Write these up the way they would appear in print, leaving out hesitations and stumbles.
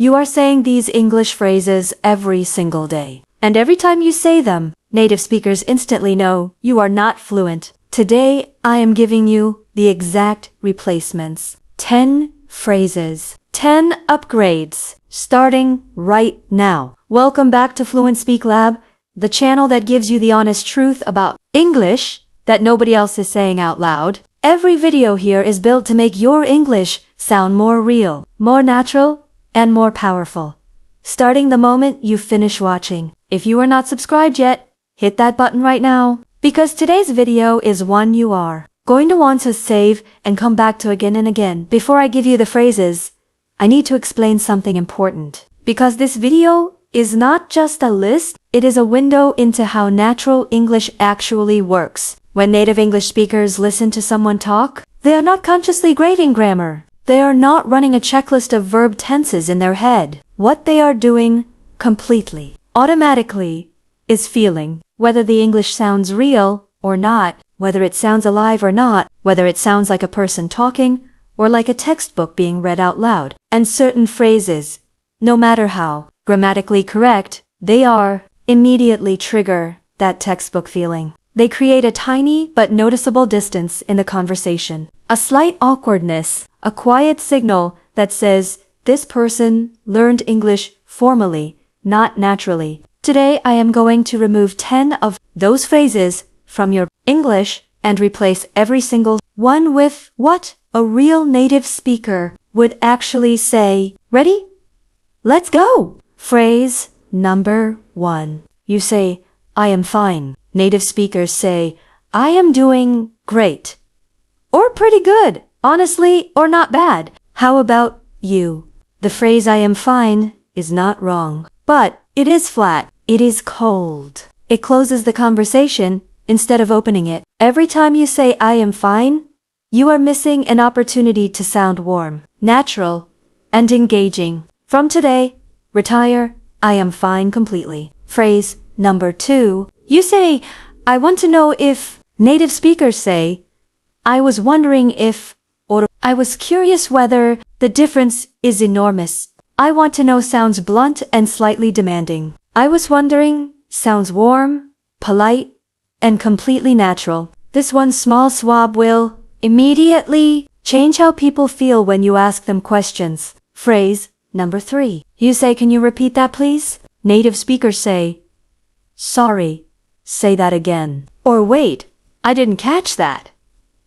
You are saying these English phrases every single day. And every time you say them, native speakers instantly know you are not fluent. Today, I am giving you the exact replacements. 10 phrases. 10 upgrades. Starting right now. Welcome back to Fluent Speak Lab, the channel that gives you the honest truth about English that nobody else is saying out loud. Every video here is built to make your English sound more real, more natural, and more powerful. Starting the moment you finish watching. If you are not subscribed yet, hit that button right now, because today's video is one you are going to want to save and come back to again and again. Before I give you the phrases, I need to explain something important, because this video is not just a list, it is a window into how natural English actually works. When native English speakers listen to someone talk, they are not consciously grading grammar. They are not running a checklist of verb tenses in their head. What they are doing completely, automatically, is feeling whether the English sounds real or not, whether it sounds alive or not, whether it sounds like a person talking or like a textbook being read out loud. And certain phrases, no matter how grammatically correct they are, immediately trigger that textbook feeling. They create a tiny but noticeable distance in the conversation, a slight awkwardness, a quiet signal that says this person learned English formally, not naturally. Today I am going to remove 10 of those phrases from your English and replace every single one with what a real native speaker would actually say. Ready? Let's go! Phrase number 1. You say, I am fine. Native speakers say, I am doing great. Or pretty good, honestly, or not bad. How about you? The phrase I am fine is not wrong, but it is flat. It is cold. It closes the conversation instead of opening it. Every time you say I am fine, you are missing an opportunity to sound warm, natural, and engaging. From today, retire I am fine completely. Phrase number 2. You say, I want to know if. Native speakers say, I was wondering if, or I was curious whether. The difference is enormous. I want to know sounds blunt and slightly demanding. I was wondering sounds warm, polite, and completely natural. This one small swab will immediately change how people feel when you ask them questions. Phrase number 3. You say, can you repeat that please? Native speakers say, sorry, say that again. Or wait, I didn't catch that.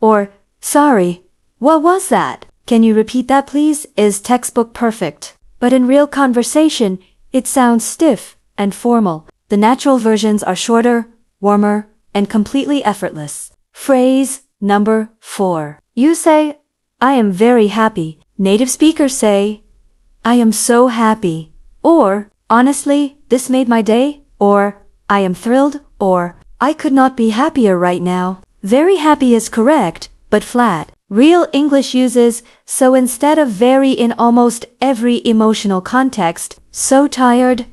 Or, sorry, what was that? Can you repeat that please? Is textbook perfect. But in real conversation, it sounds stiff and formal. The natural versions are shorter, warmer, and completely effortless. Phrase number 4. You say, I am very happy. Native speakers say, I am so happy. Or, honestly, this made my day. Or, I am thrilled. Or, I could not be happier right now. Very happy is correct, but flat. Real English uses so instead of very in almost every emotional context. So tired,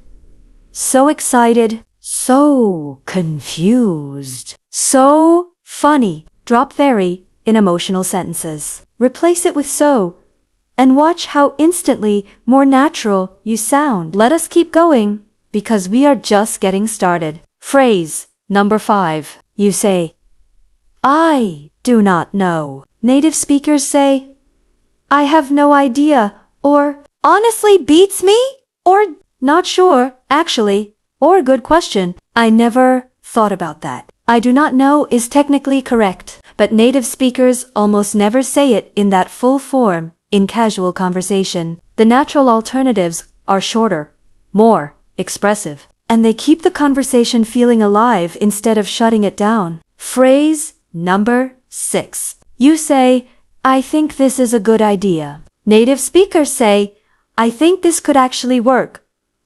so excited, so confused, so funny. Drop very in emotional sentences. Replace it with so, and watch how instantly more natural you sound. Let us keep going, because we are just getting started. Phrase number 5. You say, I do not know. Native speakers say, I have no idea, or honestly beats me, or not sure, actually, or good question. I never thought about that. I do not know is technically correct, but native speakers almost never say it in that full form in casual conversation. The natural alternatives are shorter, more expressive, and they keep the conversation feeling alive instead of shutting it down. Phrase number 6. You say, I think this is a good idea. Native speakers say, I think this could actually work.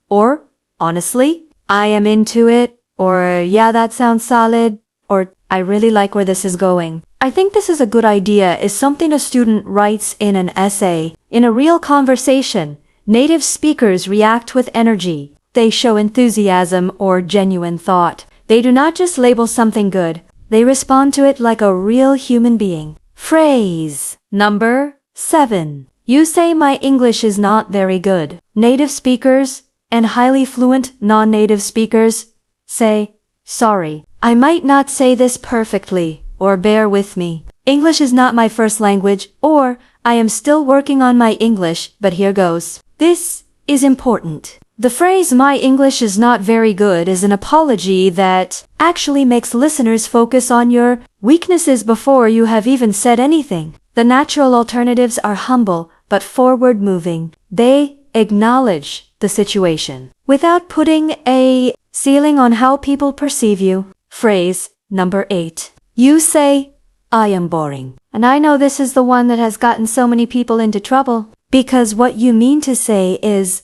Or, honestly, I am into it. Or, yeah, that sounds solid. Or, I really like where this is going. I think this is a good idea is something a student writes in an essay. In a real conversation, native speakers react with energy. They show enthusiasm or genuine thought. They do not just label something good. They respond to it like a real human being. Phrase number 7. You say my English is not very good. Native speakers and highly fluent non-native speakers say, sorry, I might not say this perfectly, or bear with me. English is not my first language, or I am still working on my English, but here goes. This is important. The phrase my English is not very good is an apology that actually makes listeners focus on your weaknesses before you have even said anything. The natural alternatives are humble but forward-moving. They acknowledge the situation without putting a ceiling on how people perceive you. Phrase number 8. You say, I am boring. And I know this is the one that has gotten so many people into trouble, because what you mean to say is,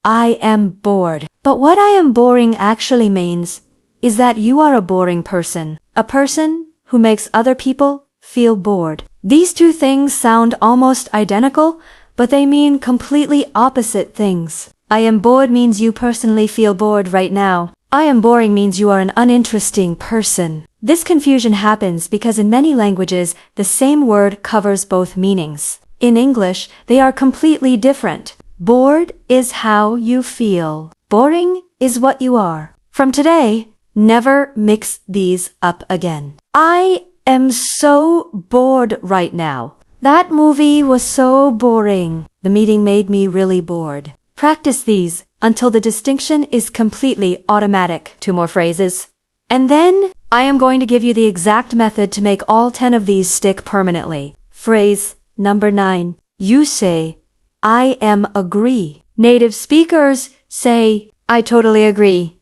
I am bored. But what I am boring actually means is that you are a boring person. A person who makes other people feel bored. These two things sound almost identical, but they mean completely opposite things. I am bored means you personally feel bored right now. I am boring means you are an uninteresting person. This confusion happens because in many languages, the same word covers both meanings. In English, they are completely different. Bored is how you feel. Boring is what you are. From today, never mix these up again. I am so bored right now. That movie was so boring. The meeting made me really bored. Practice these until the distinction is completely automatic. 2 more phrases. And then I am going to give you the exact method to make all 10 of these stick permanently. Phrase number 9. You say, I am agree. Native speakers say, I totally agree.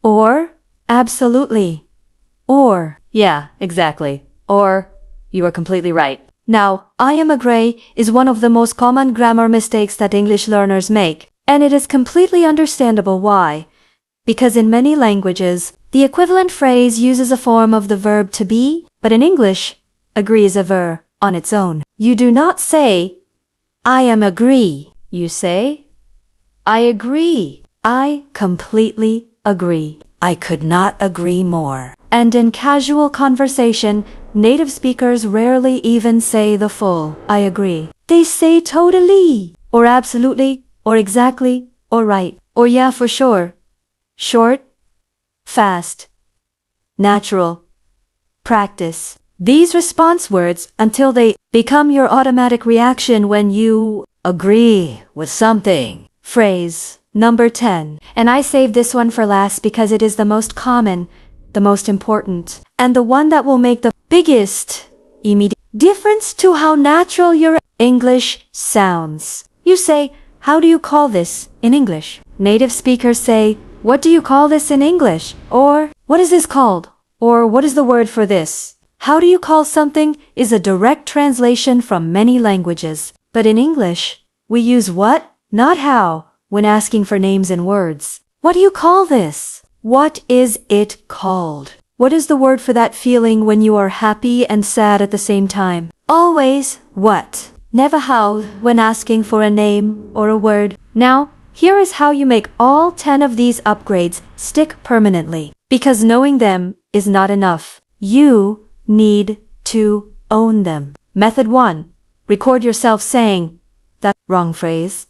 Or, absolutely. Or, yeah, exactly. Or, you are completely right. Now, I am agree is one of the most common grammar mistakes that English learners make, and it is completely understandable why. Because in many languages, the equivalent phrase uses a form of the verb to be, but in English, agree is a verb on its own. You do not say, I am agree. You say, I agree. I completely agree. I could not agree more. And in casual conversation, native speakers rarely even say the full, I agree. They say totally, or absolutely, or exactly, or right, or yeah for sure. Short, fast, natural. Practice these response words until they become your automatic reaction when you agree with something. Phrase number 10. And I saved this one for last because it is the most common, the most important, and the one that will make the biggest immediate difference to how natural your English sounds. You say, how do you call this in English? Native speakers say, what do you call this in English? Or, what is this called? Or, what is the word for this? How do you call something is a direct translation from many languages. But in English, we use what, not how, when asking for names and words. What do you call this? What is it called? What is the word for that feeling when you are happy and sad at the same time? Always what, never how when asking for a name or a word. Now, here is how you make all 10 of these upgrades stick permanently. Because knowing them is not enough. You need to own them. Method 1. Record yourself saying that wrong phrase.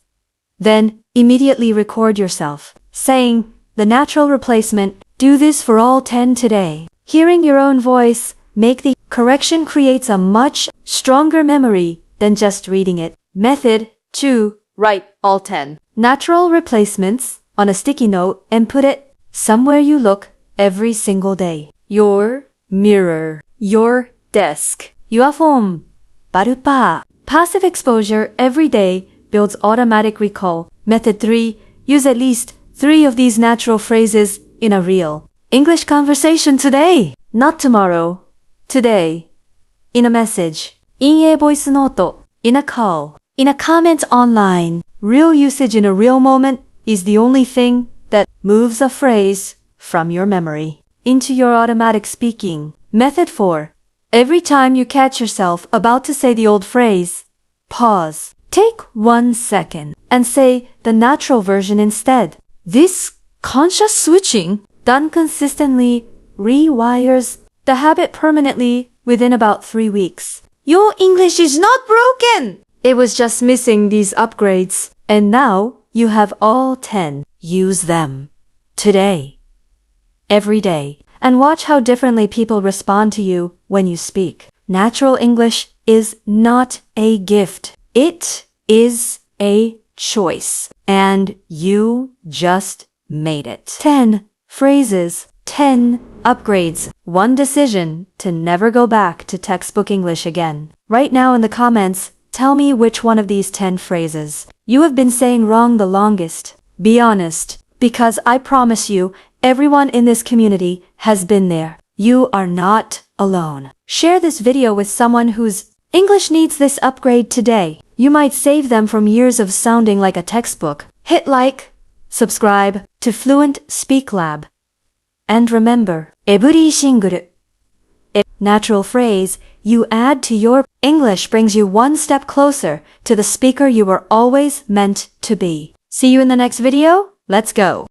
Then immediately record yourself saying the natural replacement. Do this for all 10 today. Hearing your own voice, make the correction creates a much stronger memory than just reading it. Method 2. Write all 10 natural replacements on a sticky note and put it somewhere you look every single day. Your mirror, your desk, your phone, barupa. Passive exposure every day builds automatic recall. Method 3. Use at least 3 of these natural phrases in a real English conversation today, not tomorrow. Today. In a message. In a voice note. In a call. In a comment online. Real usage in a real moment is the only thing that moves a phrase from your memory into your automatic speaking. Method 4. Every time you catch yourself about to say the old phrase, pause. Take 1 second and say the natural version instead. This conscious switching, done consistently, rewires the habit permanently within about 3 weeks. Your English is not broken! It was just missing these upgrades. And now you have all 10. Use them. Today. Every day. And watch how differently people respond to you when you speak. Natural English is not a gift. It is a choice. And you just made it. 10 phrases. 10 upgrades. 1 decision to never go back to textbook English again. Right now in the comments, tell me which one of these 10 phrases you have been saying wrong the longest. Be honest, because I promise you, everyone in this community has been there. You are not alone. Share this video with someone whose English needs this upgrade today. You might save them from years of sounding like a textbook. Hit like, subscribe to Fluent Speak Lab. And remember, every single natural phrase you add to your English brings you one step closer to the speaker you were always meant to be. See you in the next video. Let's go.